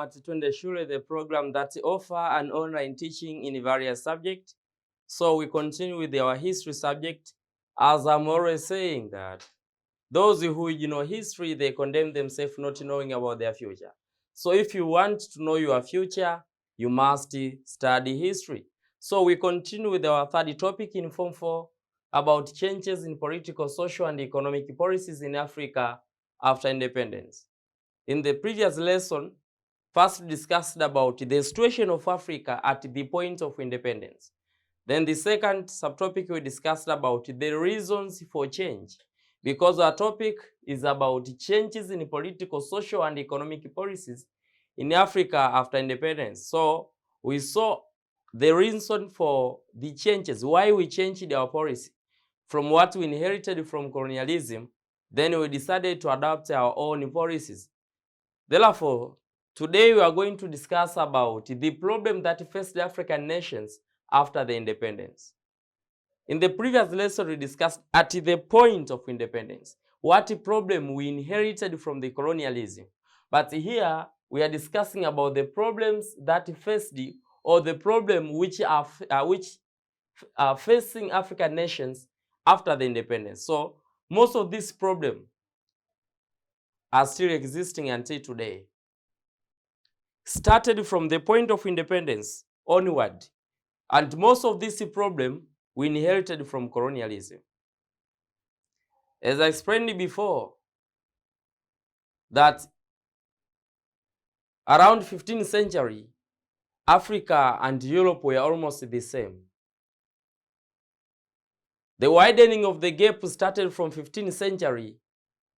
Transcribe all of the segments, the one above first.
at Twende Shule, the program that offer an online teaching in various subjects. So we continue with our history subject. As I'm always saying that those who ignore history, they condemn themselves not knowing about their future. So if you want to know your future, you must study history. So we continue with our third topic in Form 4 about changes in political, social, and economic policies in Africa after independence. In the previous lesson, first discussed about the situation of Africa at the point of independence. Then the second subtopic we discussed about the reasons for change, because our topic is about changes in political, social, and economic policies in Africa after independence. So we saw the reason for the changes, why we changed our policy from what we inherited from colonialism. Then we decided to adopt our own policies. Therefore, today we are going to discuss about the problem that faced African nations after the independence. In the previous lesson, we discussed at the point of independence, what problem we inherited from the colonialism. But here, we are discussing about the problems that faced or the problem which are facing African nations after the independence. So, most of these problems are still existing until today. Started from the point of independence onward, and most of this problem we inherited from colonialism. As I explained before, that around 15th century, Africa and Europe were almost the same. The widening of the gap started from 15th century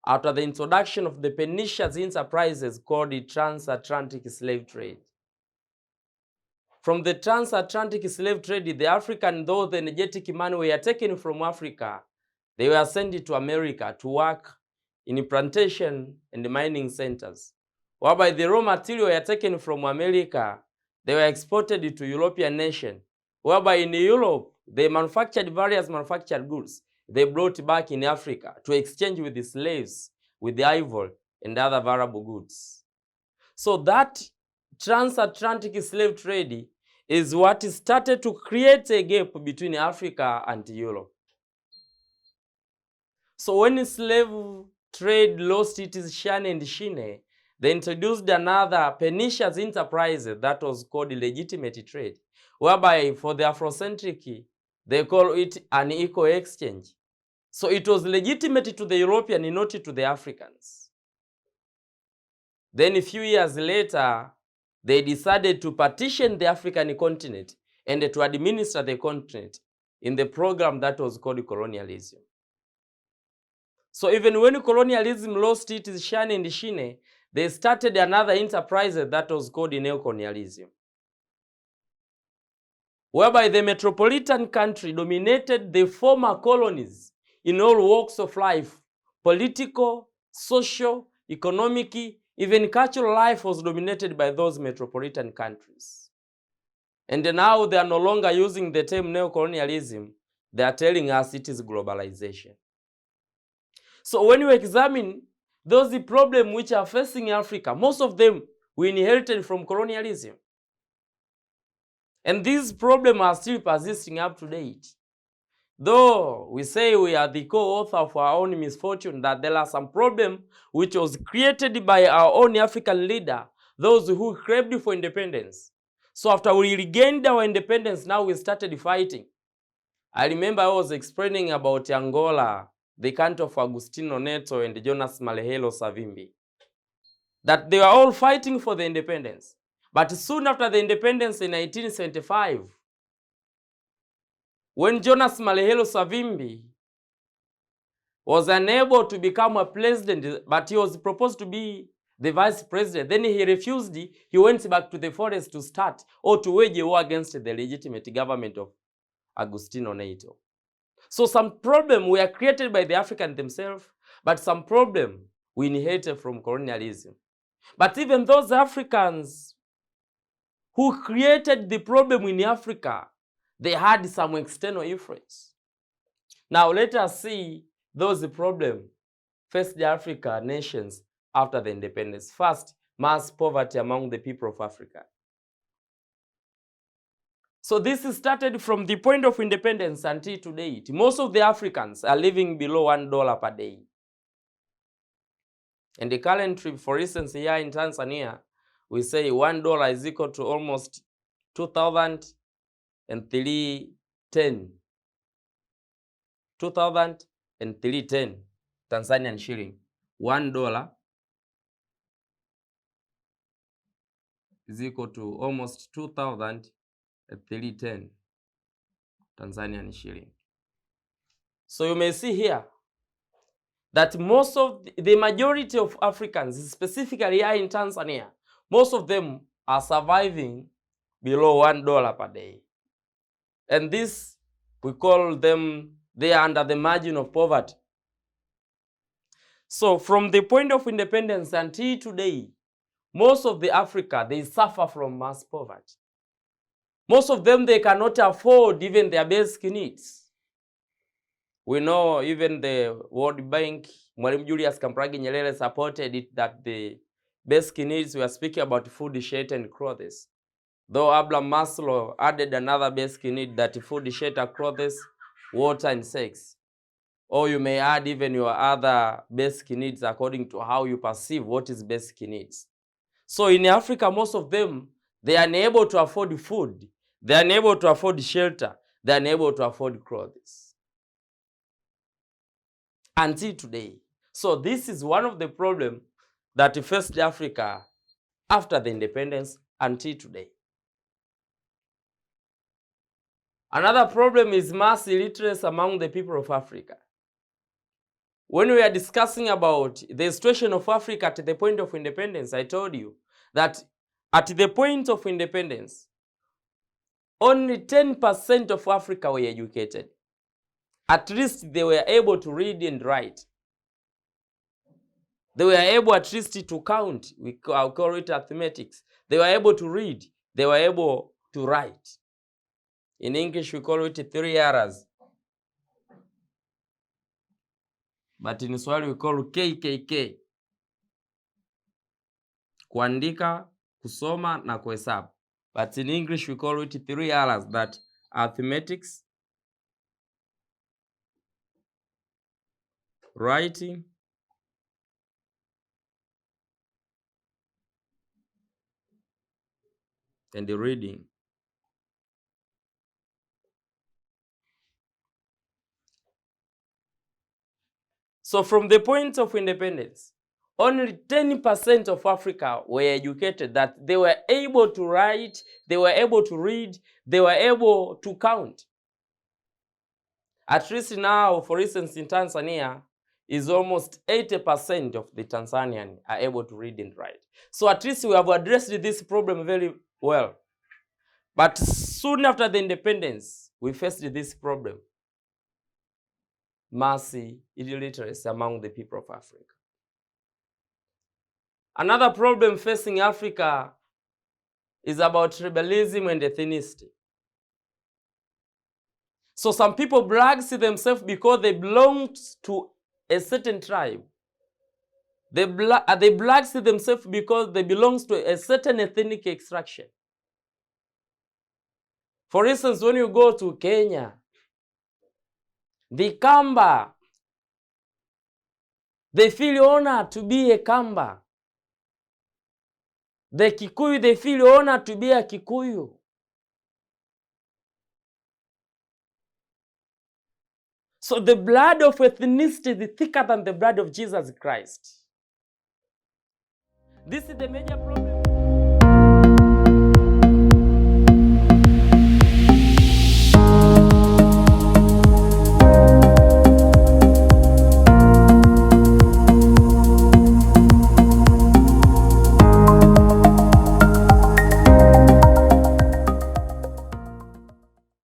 after the introduction of the pernicious enterprises called the transatlantic slave trade. From the transatlantic slave trade, the African, though the energetic men were taken from Africa, they were sent to America to work in plantation and mining centers. Whereby the raw material were taken from America, they were exported to European nations. Whereby in Europe, they manufactured various manufactured goods. They brought back in Africa to exchange with the slaves, with the ivory and other valuable goods. So that transatlantic slave trade is what started to create a gap between Africa and Europe. So when slave trade lost its shine and shine, they introduced another pernicious enterprise that was called legitimate trade, whereby for the Afrocentric, they call it an equal exchange. So it was legitimate to the European, not to the Africans. Then a few years later, they decided to partition the African continent and to administer the continent in the program that was called colonialism. So even when colonialism lost its shine and shine, they started another enterprise that was called neocolonialism, whereby the metropolitan country dominated the former colonies in all walks of life. Political, social, economic, even cultural life was dominated by those metropolitan countries. And now they are no longer using the term neocolonialism. They are telling us it is globalization. So when you examine those problems which are facing Africa, most of them we inherited from colonialism. And these problems are still persisting up to date. Though we say we are the co-author of our own misfortune, that there are some problems which was created by our own African leader, those who craved for independence. So after we regained our independence, now we started fighting. I remember I was explaining about Angola, the country of Agostinho Neto and Jonas Malheiro Savimbi, that they were all fighting for the independence. But soon after the independence in 1975, when Jonas Malheiro Savimbi was unable to become a president, but he was proposed to be the vice president, then he refused. He went back to the forest to start or to wage a war against the legitimate government of Agostinho Neto. So some problems were created by the Africans themselves, but some problems we inherited from colonialism. But even those Africans who created the problem in Africa, they had some external influence. Now let us see those problems faced the African nations after the independence. First, mass poverty among the people of Africa. So this started from the point of independence until today. Most of the Africans are living below $1 per day. And the current trip, for instance, here in Tanzania, we say $1 is equal to almost 2,310. 2,310 Tanzanian shilling. $1 is equal to almost 2,310 Tanzanian shilling. So you may see here that most of the majority of Africans, specifically here in Tanzania, most of them are surviving below $1 per day. And this, we call them, they are under the margin of poverty. So from the point of independence until today, most of the Africa, they suffer from mass poverty. Most of them, they cannot afford even their basic needs. We know even the World Bank, Mwalimu Julius Kambarage Nyerere supported it that the basic needs, we are speaking about food, shelter, and clothes. Though Abraham Maslow added another basic need, that food, shelter, clothes, water, and sex. Or you may add even your other basic needs according to how you perceive what is basic needs. So in Africa, most of them, they are unable to afford food, they are unable to afford shelter, they are unable to afford clothes. Until today. So this is one of the problems that faced Africa after the independence until today. Another problem is mass illiteracy among the people of Africa. When we are discussing about the situation of Africa at the point of independence, I told you that at the point of independence, only 10% of Africa were educated. At least they were able to read and write. They were able at least to count. I'll call it arithmetics. They were able to read. They were able to write. In English, we call it 3 R's. But in Swahili, we call KKK. Kuandika, kusoma, na kuhesabu. But in English, we call it 3 R's, that arithmetics, writing, and the reading. So from the point of independence, only 10% of Africa were educated, that they were able to write, they were able to read, they were able to count. At least now, for instance, in Tanzania, is almost 80% of the Tanzanians are able to read and write. So at least we have addressed this problem very well. But soon after the independence, we faced this problem. Mass illiteracy among the people of Africa. Another problem facing Africa is about tribalism and ethnicity. So some people brag to themselves because they belong to a certain tribe. They brag to themselves because they belong to a certain ethnic extraction. For instance, when you go to Kenya, the Kamba, they feel honored to be a Kamba. The Kikuyu, they feel honored to be a Kikuyu. So the blood of ethnicity is thicker than the blood of Jesus Christ. This is the major problem.